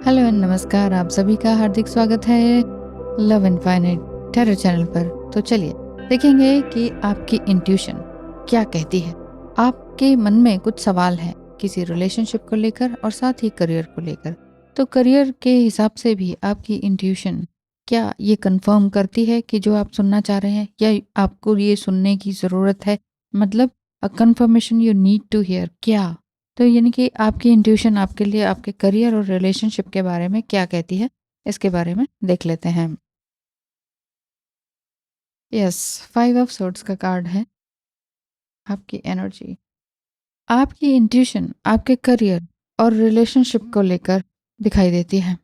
Hello and नमस्कार, आप सभी का हार्दिक स्वागत है लव इनफाइनाइट टैरो चैनल पर। तो चलिए देखेंगे कि आपकी इंट्यूशन क्या कहती है। आपके मन में कुछ सवाल हैं किसी रिलेशनशिप को लेकर और साथ ही करियर को लेकर। तो करियर के हिसाब से भी आपकी इंट्यूशन क्या ये कंफर्म करती है कि जो आप सुनना चाह रहे हैं, या आपको ये सुनने की ज़रूरत है, मतलब uh confirmation you need to hear क्या। तो यानी कि आपकी इंट्यूशन आपके लिए आपके करियर और रिलेशनशिप के बारे में क्या कहती है, इसके बारे में देख लेते हैं। यस, 5 ऑफ सोर्ड्स का कार्ड है आपकी एनर्जी। आपकी इंट्यूशन आपके करियर और रिलेशनशिप को लेकर दिखाई देती है।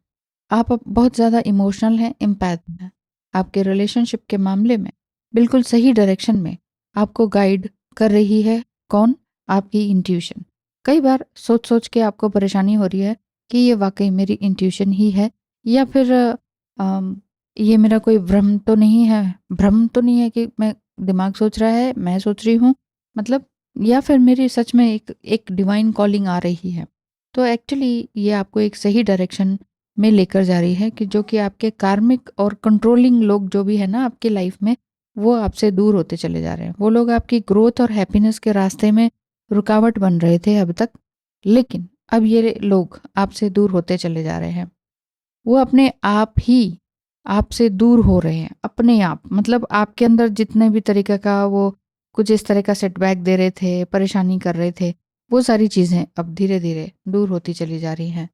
आप अब बहुत ज़्यादा इमोशनल हैं, एम्पैथ हैं। आपके रिलेशनशिप के मामले में बिल्कुल सही डायरेक्शन में आपको गाइड कर रही है। कौन? आपकी इंट्यूशन। कई बार सोच सोच के आपको परेशानी हो रही है कि ये वाकई मेरी इंट्यूशन ही है, या फिर अम, ये मेरा कोई भ्रम तो नहीं है कि मैं दिमाग सोच रहा है, मैं सोच रही हूँ, मतलब, या फिर मेरी सच में एक डिवाइन कॉलिंग आ रही है। तो एक्चुअली ये आपको एक सही डायरेक्शन में लेकर जा रही है कि जो कि आपके कार्मिक और कंट्रोलिंग लोग जो भी है ना आपकी लाइफ में, वो आपसे दूर होते चले जा रहे हैं। वो लोग आपकी ग्रोथ और हैप्पीनेस के रास्ते में रुकावट बन रहे थे अब तक, लेकिन अब ये लोग आपसे दूर होते चले जा रहे हैं। वो अपने आप ही आपसे दूर हो रहे हैं, अपने आप, मतलब आपके अंदर जितने भी तरीके का वो कुछ इस तरह का सेटबैक दे रहे थे, परेशानी कर रहे थे, वो सारी चीज़ें अब धीरे धीरे दूर होती चली जा रही हैं।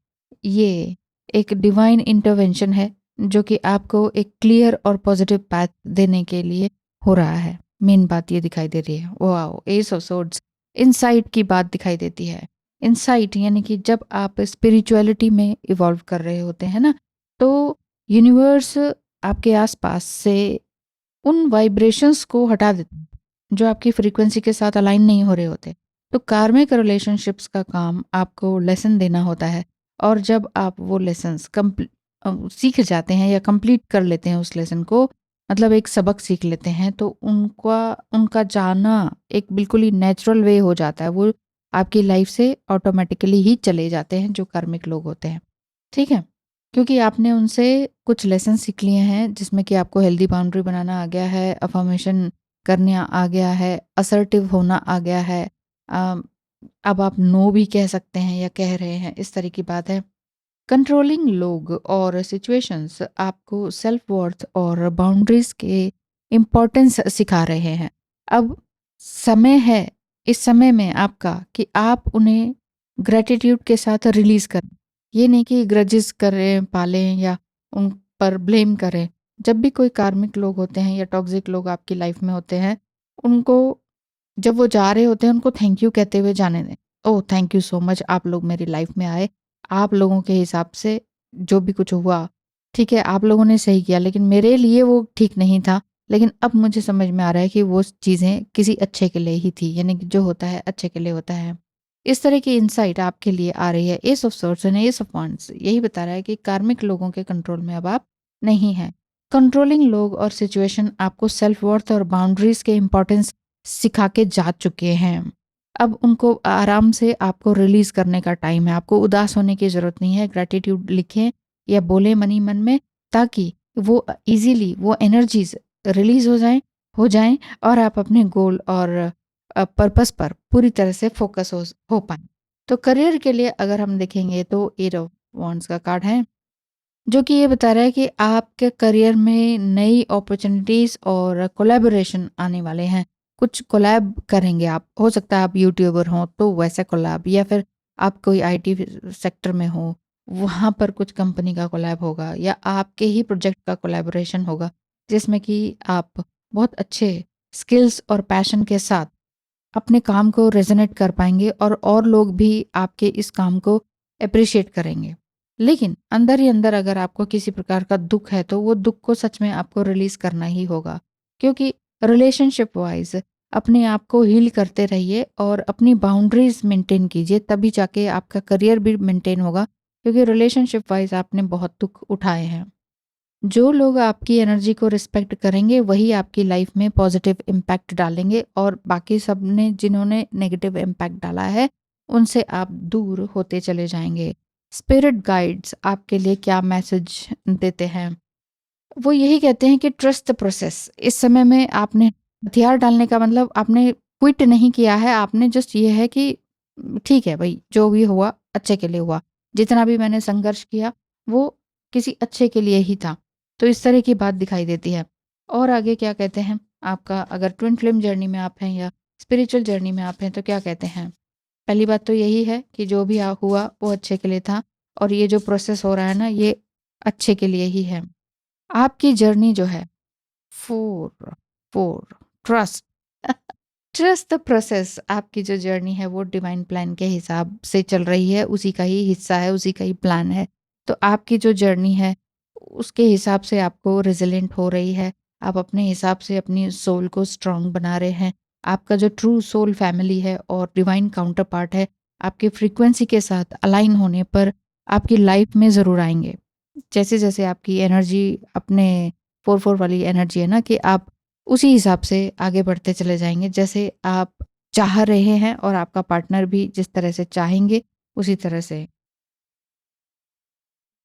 ये एक डिवाइन इंटरवेंशन है जो कि आपको एक क्लियर और पॉजिटिव पाथ देने के लिए हो रहा है। मेन बात ये दिखाई दे रही है। Wow, S of swords, insight की बात दिखाई देती है। इनसाइट यानी कि जब आप स्पिरिचुअलिटी में इवॉल्व कर रहे होते हैं ना, तो यूनिवर्स आपके आसपास से उन वाइब्रेशंस को हटा देते हैं जो आपकी फ्रीक्वेंसी के साथ अलाइन नहीं हो रहे होते। तो कार्मिक रिलेशनशिप्स का काम आपको लेसन देना होता है, और जब आप वो लेसन्स सीख जाते हैं या कंप्लीट कर लेते हैं उस लेसन को, मतलब एक सबक सीख लेते हैं, तो उनका उनका जाना एक बिल्कुल ही नेचुरल वे हो जाता है। वो आपकी लाइफ से ऑटोमेटिकली ही चले जाते हैं जो कार्मिक लोग होते हैं। ठीक है? क्योंकि आपने उनसे कुछ लेसन सीख लिए हैं, जिसमें कि आपको हेल्दी बाउंड्री बनाना आ गया है, अफर्मेशन करना आ गया है, असर्टिव होना आ गया है। अ, अब आप नो भी कह सकते हैं या कह रहे हैं, इस तरह की बात है। कंट्रोलिंग लोग और सिचुएशंस आपको सेल्फ वर्थ और बाउंड्रीज के इम्पोर्टेंस सिखा रहे हैं। अब समय है इस समय में आपका कि आप उन्हें ग्रेटिट्यूड के साथ रिलीज करें। ये नहीं कि ग्रजेस करें, पालें या उन पर ब्लेम करें। जब भी कोई कार्मिक लोग होते हैं या टॉक्सिक लोग आपकी लाइफ में होते हैं, उनको, जब वो जा रहे होते हैं, उनको थैंक यू कहते हुए जाने दें। ओह, थैंक यू सो मच, आप लोग मेरी लाइफ में आए। आप लोगों के हिसाब से जो भी कुछ हुआ, ठीक है, आप लोगों ने सही किया, लेकिन मेरे लिए वो ठीक नहीं था। लेकिन अब मुझे समझ में आ रहा है कि वो चीज़ें किसी अच्छे के लिए ही थी, यानी कि जो होता है अच्छे के लिए होता है। इस तरह की इंसाइट आपके लिए आ रही है। S of swords and S of wands यही बता रहा है कि कार्मिक लोगों के कंट्रोल में अब आप नहीं हैं। कंट्रोलिंग लोग और सिचुएशन आपको सेल्फ वर्थ और बाउंड्रीज के इंपॉर्टेंस सिखा के जा चुके हैं। अब उनको आराम से आपको रिलीज करने का टाइम है। आपको उदास होने की ज़रूरत नहीं है। ग्रैटिट्यूड लिखें या बोलें मनी मन में, ताकि वो इजीली वो एनर्जीज रिलीज हो जाएं और आप अपने गोल और पर्पस पर पूरी तरह से फोकस हो पाए। तो करियर के लिए अगर हम देखेंगे तो एट ऑफ वॉन्ड्स का कार्ड है, जो कि ये बता रहा है कि आपके करियर में नई अपॉर्चुनिटीज़ और कोलैबोरेशन आने वाले हैं। कुछ कोलैब करेंगे आप, हो सकता है आप यूट्यूबर हों तो वैसे कोलैब, या फिर आप कोई आईटी सेक्टर में हो, वहाँ पर कुछ कंपनी का कोलैब होगा, या आपके ही प्रोजेक्ट का कोलैबोरेशन होगा, जिसमें कि आप बहुत अच्छे स्किल्स और पैशन के साथ अपने काम को रेजोनेट कर पाएंगे, और लोग भी आपके इस काम को अप्रिशिएट करेंगे। लेकिन अंदर ही अंदर अगर आपको किसी प्रकार का दुख है, तो वो दुख को सच में आपको रिलीज करना ही होगा। क्योंकि रिलेशनशिप वाइज अपने आप को हील करते रहिए और अपनी बाउंड्रीज मेंटेन कीजिए, तभी जाके आपका करियर भी मेंटेन होगा। क्योंकि रिलेशनशिप वाइज आपने बहुत दुख उठाए हैं। जो लोग आपकी एनर्जी को रिस्पेक्ट करेंगे वही आपकी लाइफ में पॉजिटिव इम्पैक्ट डालेंगे, और बाकी सब ने जिन्होंने नेगेटिव इम्पैक्ट डाला है, उनसे आप दूर होते चले जाएंगे। स्पिरिट गाइड्स आपके लिए क्या मैसेज देते हैं? वो यही कहते हैं कि ट्रस्ट द प्रोसेस। इस समय में आपने हथियार डालने का मतलब आपने क्विट नहीं किया है, आपने जस्ट ये है कि ठीक है भाई, जो भी हुआ अच्छे के लिए हुआ, जितना भी मैंने संघर्ष किया वो किसी अच्छे के लिए ही था। तो इस तरह की बात दिखाई देती है। और आगे क्या कहते हैं, आपका अगर ट्विन फ्लेम जर्नी में आप हैं या स्पिरिचुअल जर्नी में आप हैं तो क्या कहते हैं? पहली बात तो यही है कि जो भी हुआ वो अच्छे के लिए था, और ये जो प्रोसेस हो रहा है ना, ये अच्छे के लिए ही है। आपकी जर्नी जो है, four four trust trust the process. आपकी जो जर्नी है वो डिवाइन प्लान के हिसाब से चल रही है, उसी का ही हिस्सा है, उसी का ही प्लान है। तो आपकी जो जर्नी है उसके हिसाब से आपको रेजिलेंट हो रही है, आप अपने हिसाब से अपनी सोल को स्ट्रांग बना रहे हैं। आपका जो ट्रू सोल फैमिली है और डिवाइन काउंटर पार्ट है, आपकी फ्रीक्वेंसी के साथ अलाइन होने पर आपकी लाइफ में ज़रूर आएंगे। जैसे जैसे आपकी एनर्जी अपने 4-4 वाली एनर्जी है ना, कि आप उसी हिसाब से आगे बढ़ते चले जाएंगे, जैसे आप चाह रहे हैं और आपका पार्टनर भी जिस तरह से चाहेंगे उसी तरह से।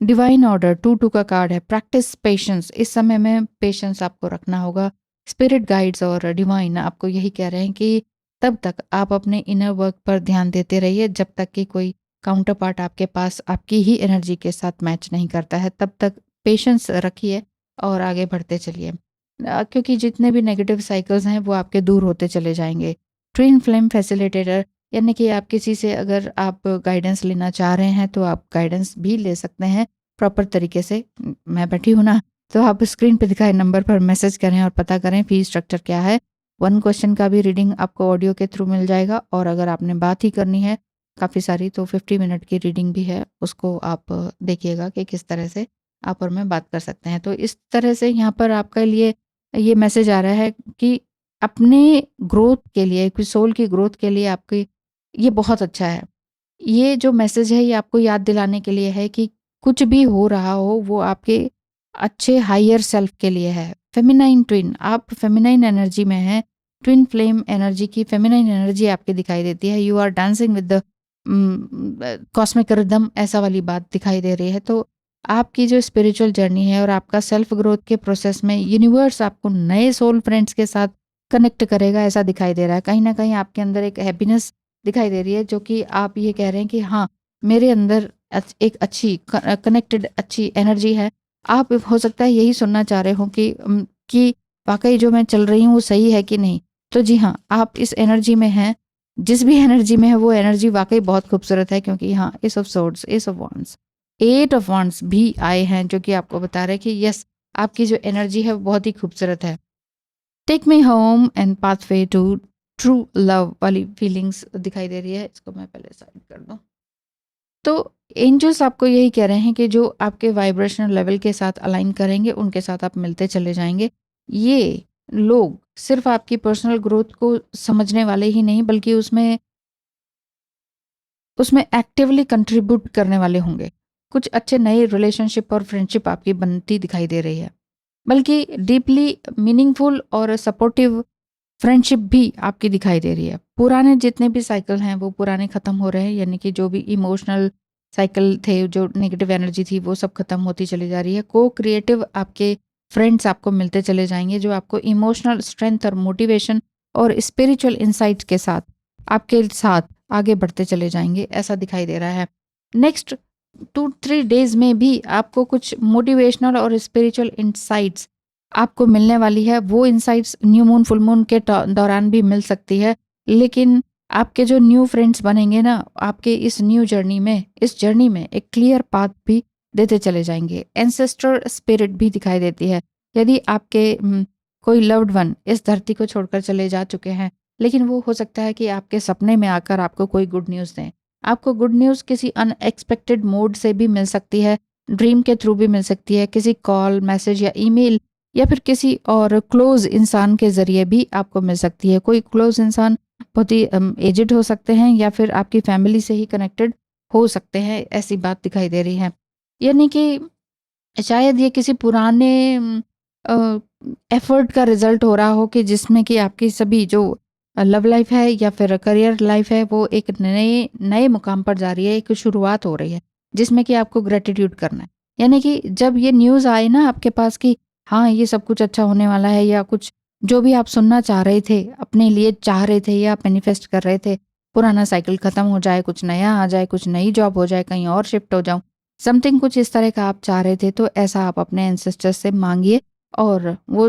डिवाइन ऑर्डर 2-2 का कार्ड है, प्रैक्टिस पेशेंस। इस समय में पेशेंस आपको रखना होगा। स्पिरिट गाइड्स और डिवाइन आपको यही कह रहे हैं कि तब तक आप अपने इनर वर्क पर ध्यान देते रहिए जब तक कि कोई काउंटर पार्ट आपके पास आपकी ही एनर्जी के साथ मैच नहीं करता है। तब तक पेशेंस रखिए और आगे बढ़ते चलिए, क्योंकि जितने भी नेगेटिव साइकिल्स हैं वो आपके दूर होते चले जाएंगे। ट्विन फ्लेम फैसिलिटेटर, यानी कि आप किसी से अगर आप गाइडेंस लेना चाह रहे हैं तो आप गाइडेंस भी ले सकते हैं प्रॉपर तरीके से। मैं बैठी हूँ ना, तो आप स्क्रीन पे दिखाए नंबर पर मैसेज करें और पता करें फी स्ट्रक्चर क्या है। 1 क्वेश्चन का भी रीडिंग आपको ऑडियो के थ्रू मिल जाएगा, और अगर आपने बात ही करनी है काफ़ी सारी तो 50 मिनट की रीडिंग भी है, उसको आप देखिएगा कि किस तरह से आप और मैं बात कर सकते हैं। तो इस तरह से यहाँ पर आपके लिए ये मैसेज आ रहा है कि अपने ग्रोथ के लिए, सोल की ग्रोथ के लिए आपकी ये बहुत अच्छा है। ये जो मैसेज है ये आपको याद दिलाने के लिए है कि कुछ भी हो रहा हो वो आपके अच्छे हायर सेल्फ के लिए है। फेमिनाइन ट्विन, आप फेमिनाइन एनर्जी में हैं। ट्विन फ्लेम एनर्जी की फेमिनाइन एनर्जी आपकी दिखाई देती है। You are dancing with the cosmic rhythm, ऐसा वाली बात दिखाई दे रही है। तो आपकी जो स्पिरिचुअल जर्नी है और आपका सेल्फ ग्रोथ के प्रोसेस में यूनिवर्स आपको नए सोल फ्रेंड्स के साथ कनेक्ट करेगा, ऐसा दिखाई दे रहा है। कहीं ना कहीं आपके अंदर एक हैप्पीनेस दिखाई दे रही है, जो कि आप ये कह रहे हैं कि हाँ, मेरे अंदर एक अच्छी कनेक्टेड अच्छी एनर्जी है। आप हो सकता है यही सुनना चाह रहे हो कि वाकई जो मैं चल रही हूँ वो सही है कि नहीं। तो जी हाँ, आप इस एनर्जी में हैं, जिस भी एनर्जी में है वो एनर्जी वाकई बहुत खूबसूरत है, क्योंकि यहाँ S of swords, S of wands, 8 of wands भी आए हैं, जो कि आपको बता रहे हैं कि यस, आपकी जो एनर्जी है वो बहुत ही खूबसूरत है। Take me home and pathway to true love वाली फीलिंग्स दिखाई दे रही है। इसको मैं पहले साइड कर दूं। तो एंजल्स आपको यही कह रहे हैं कि जो आपके वाइब्रेशनल लेवल के साथ अलाइन करेंगे उनके साथ आप मिलते चले जाएंगे। ये लोग सिर्फ आपकी पर्सनल ग्रोथ को समझने वाले ही नहीं, बल्कि उसमें उसमें एक्टिवली कंट्रीब्यूट करने वाले होंगे। कुछ अच्छे नए रिलेशनशिप और फ्रेंडशिप आपकी बनती दिखाई दे रही है, बल्कि डीपली मीनिंगफुल और सपोर्टिव फ्रेंडशिप भी आपकी दिखाई दे रही है। पुराने जितने भी साइकिल हैं वो पुराने खत्म हो रहे हैं, यानी कि जो भी इमोशनल साइकिल थे, जो नेगेटिव एनर्जी थी, वो सब खत्म होती चली जा रही है। को क्रिएटिव आपके फ्रेंड्स आपको मिलते चले जाएंगे, जो आपको इमोशनल स्ट्रेंथ और मोटिवेशन और स्पिरिचुअल इंसाइट के साथ आपके साथ आगे बढ़ते चले जाएंगे, ऐसा दिखाई दे रहा है। नेक्स्ट 2-3 डेज में भी आपको कुछ मोटिवेशनल और स्पिरिचुअल इंसाइट्स आपको मिलने वाली है। वो insights new moon full moon के दौरान भी मिल सकती है, लेकिन आपके जो न्यू फ्रेंड्स बनेंगे ना, आपके इस न्यू जर्नी में, इस जर्नी में एक क्लियर पाथ भी देते चले जाएंगे। एंसेस्टर स्पिरिट भी दिखाई देती है। यदि आपके कोई लव्ड वन इस धरती को छोड़कर चले जा चुके हैं, लेकिन वो हो सकता है कि आपके सपने में आकर आपको कोई गुड न्यूज़ दें। आपको गुड न्यूज़ किसी अनएक्सपेक्टेड मोड से भी मिल सकती है, ड्रीम के थ्रू भी मिल सकती है, किसी कॉल, मैसेज या ईमेल, या फिर किसी और क्लोज इंसान के जरिए भी आपको मिल सकती है। कोई क्लोज इंसान बहुत ही एजेड हो सकते हैं, या फिर आपकी फैमिली से ही कनेक्टेड हो सकते हैं, ऐसी बात दिखाई दे रही है। यानी कि शायद ये किसी पुराने एफर्ट का रिजल्ट हो रहा हो, कि जिसमें कि आपकी सभी जो लव लाइफ है या फिर करियर लाइफ है वो एक नए नए मुकाम पर जा रही है, एक शुरुआत हो रही है। जिसमें कि आपको ग्रेटिट्यूड करना है। यानी कि जब ये न्यूज़ आए ना आपके पास कि हाँ, ये सब कुछ अच्छा होने वाला है, या कुछ जो भी आप सुनना चाह रहे थे, अपने लिए चाह रहे थे या मैनिफेस्ट कर रहे थे, पुराना साइकिल खत्म हो जाए, कुछ नया आ जाए, कुछ नई जॉब हो जाए, कहीं और शिफ्ट हो जाऊँ, समथिंग कुछ इस तरह का आप चाह रहे थे, तो ऐसा आप अपने एंसेस्टर्स से माँगिए और वो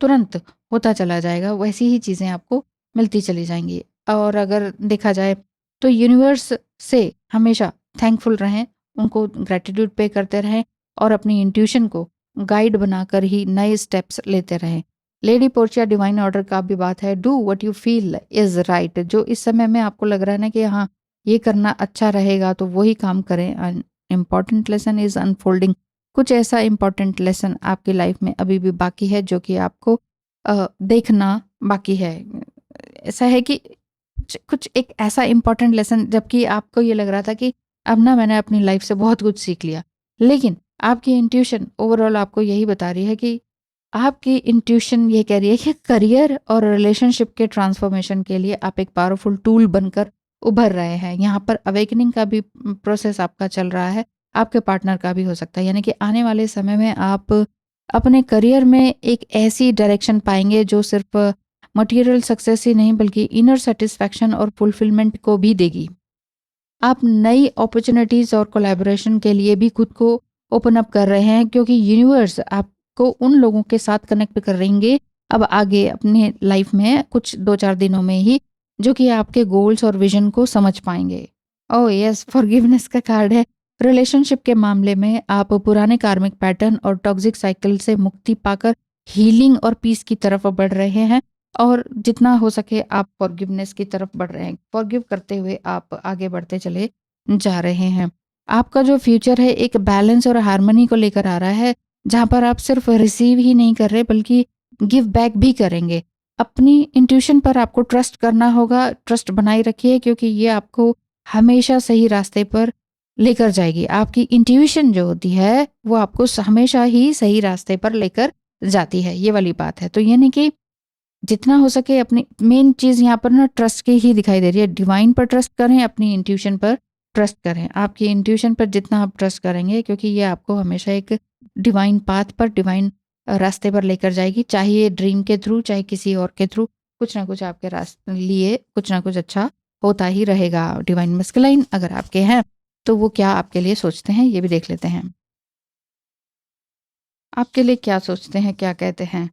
तुरंत होता चला जाएगा। वैसी ही चीज़ें आपको मिलती चली जाएँगी। और अगर देखा जाए तो यूनिवर्स से हमेशा थैंकफुल रहें, उनको ग्रैटिट्यूड पे करते रहें और अपनी इंट्यूशन को गाइड बनाकर ही नए स्टेप्स लेते रहें। लेडी पोर्चिया डिवाइन ऑर्डर का भी बात है, do what you feel is right. जो इस समय में आपको लग रहा है ना कि हाँ, ये करना अच्छा रहेगा, तो वही काम करें। An important lesson is unfolding. कुछ ऐसा इम्पॉर्टेंट लेसन आपकी लाइफ में अभी भी बाकी है जो कि आपको देखना बाकी है। ऐसा है कि कुछ एक ऐसा इम्पोर्टेंट लेसन, जबकि आपको ये लग रहा था कि अब ना मैंने अपनी लाइफ से बहुत कुछ सीख लिया, लेकिन आपकी इंट्यूशन ओवरऑल आपको यही बता रही है कि आपकी इंट्यूशन ये कह रही है कि करियर और रिलेशनशिप के ट्रांसफॉर्मेशन के लिए आप एक पावरफुल टूल बनकर उभर रहे हैं। यहाँ पर अवेकनिंग का भी प्रोसेस आपका चल रहा है, आपके पार्टनर का भी हो सकता है। यानी कि आने वाले समय में आप अपने करियर में एक ऐसी डायरेक्शन पाएंगे जो सिर्फ मटेरियल सक्सेस ही नहीं बल्कि इनर सेटिस्फैक्शन और फुलफिलमेंट को भी देगी। आप नई अपॉर्चुनिटीज़ और कोलैबोरेशन के लिए भी खुद को ओपन अप कर रहे हैं, क्योंकि यूनिवर्स आपको उन लोगों के साथ कनेक्ट करेंगे अब आगे अपने लाइफ में कुछ 2-4 दिनों में ही, जो कि आपके गोल्स और विजन को समझ पाएंगे। ओह यस, फॉरगिवनेस का कार्ड है। रिलेशनशिप के मामले में आप पुराने कार्मिक पैटर्न और टॉक्सिक साइकिल से मुक्ति पाकर हीलिंग और पीस की तरफ बढ़ रहे हैं, और जितना हो सके आप फॉरगिवनेस की तरफ बढ़ रहे हैं। फॉरगिव करते हुए आप आगे बढ़ते चले जा रहे हैं। आपका जो फ्यूचर है एक बैलेंस और हार्मनी को लेकर आ रहा है, जहाँ पर आप सिर्फ रिसीव ही नहीं कर रहे बल्कि गिव बैक भी करेंगे। अपनी इंट्यूशन पर आपको ट्रस्ट करना होगा, ट्रस्ट बनाए रखिए, क्योंकि ये आपको हमेशा सही रास्ते पर लेकर जाएगी। आपकी इंट्यूशन जो होती है वो आपको हमेशा ही सही रास्ते पर लेकर जाती है, ये वाली बात है। तो यानी कि जितना हो सके अपनी मेन चीज़ यहाँ पर ना ट्रस्ट की ही दिखाई दे रही है। डिवाइन पर ट्रस्ट करें, अपनी इंट्यूशन पर ट्रस्ट करें। आपकी इंट्यूशन पर जितना आप ट्रस्ट करेंगे, क्योंकि ये आपको हमेशा एक डिवाइन पाथ पर, डिवाइन रास्ते पर लेकर जाएगी, चाहे ये ड्रीम के थ्रू चाहे किसी और के थ्रू, कुछ ना कुछ आपके रास्ते लिए कुछ ना कुछ अच्छा होता ही रहेगा। डिवाइन मस्कुलाइन अगर आपके हैं तो वो क्या आपके लिए सोचते हैं ये भी देख लेते हैं। आपके लिए क्या सोचते हैं, क्या कहते हैं?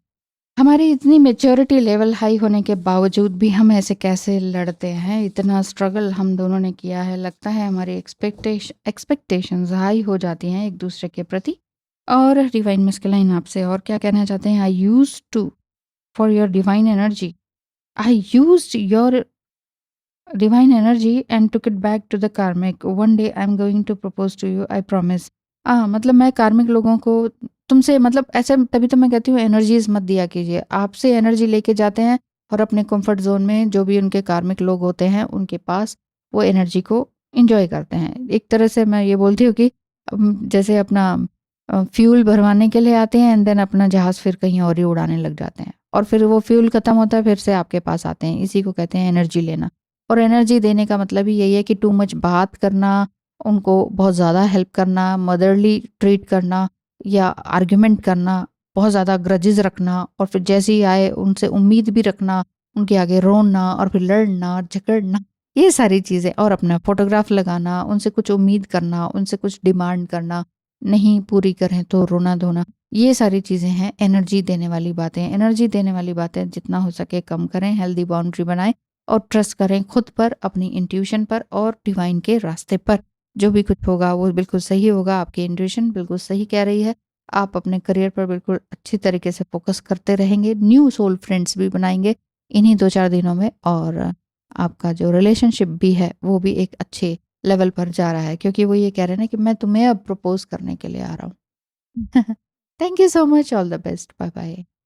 हमारी इतनी मैच्योरिटी लेवल हाई होने के बावजूद भी हम ऐसे कैसे लड़ते हैं? इतना स्ट्रगल हम दोनों ने किया है, लगता है हमारी एक्सपेक्टेशंस हाई हो जाती हैं एक दूसरे के प्रति। और डिवाइन मस्कुलाइन आपसे और क्या कहना चाहते हैं? I used to for your divine energy, I used your divine energy and took it back to the karmic. One day I'm going to propose to you, I promise. मतलब मैं कार्मिक लोगों को तुमसे, मतलब ऐसे, तभी तो मैं कहती हूँ एनर्जीज मत दिया कीजिए। आपसे एनर्जी लेके जाते हैं और अपने कंफर्ट जोन में जो भी उनके कार्मिक लोग होते हैं उनके पास वो एनर्जी को इंजॉय करते हैं। एक तरह से मैं ये बोलती हूँ कि जैसे अपना फ्यूल भरवाने के लिए आते हैं एंड देन अपना जहाज़ फिर कहीं और ही उड़ाने लग जाते हैं, और फिर वो फ्यूल खत्म होता है फिर से आपके पास आते हैं। इसी को कहते हैं एनर्जी लेना। और एनर्जी देने का मतलब ही यही है कि टू मच बात करना, उनको बहुत ज़्यादा हेल्प करना, मदरली ट्रीट करना या आर्ग्यूमेंट करना, बहुत ज़्यादा ग्रजेस रखना, और फिर जैसे ही आए उनसे उम्मीद भी रखना, उनके आगे रोना और फिर लड़ना झगड़ना, ये सारी चीज़ें, और अपना फोटोग्राफ लगाना, उनसे कुछ उम्मीद करना, उनसे कुछ डिमांड करना, नहीं पूरी करें तो रोना धोना, ये सारी चीज़ें हैं एनर्जी देने वाली बातें। एनर्जी देने वाली बातें जितना हो सके कम करें, हेल्दी बाउंड्री बनाएं और ट्रस्ट करें खुद पर, अपनी इंट्यूशन पर और डिवाइन के रास्ते पर। जो भी कुछ होगा वो बिल्कुल सही होगा। आपकी इंट्यूशन बिल्कुल सही कह रही है। आप अपने करियर पर बिल्कुल अच्छी तरीके से फोकस करते रहेंगे, न्यू सोल फ्रेंड्स भी बनाएंगे इन्हीं 2-4 दिनों में, और आपका जो रिलेशनशिप भी है वो भी एक अच्छे लेवल पर जा रहा है, क्योंकि वो ये कह रहे हैं ना कि मैं तुम्हें अब प्रपोज करने के लिए आ रहा हूँ। Thank you so much, all the best, bye bye.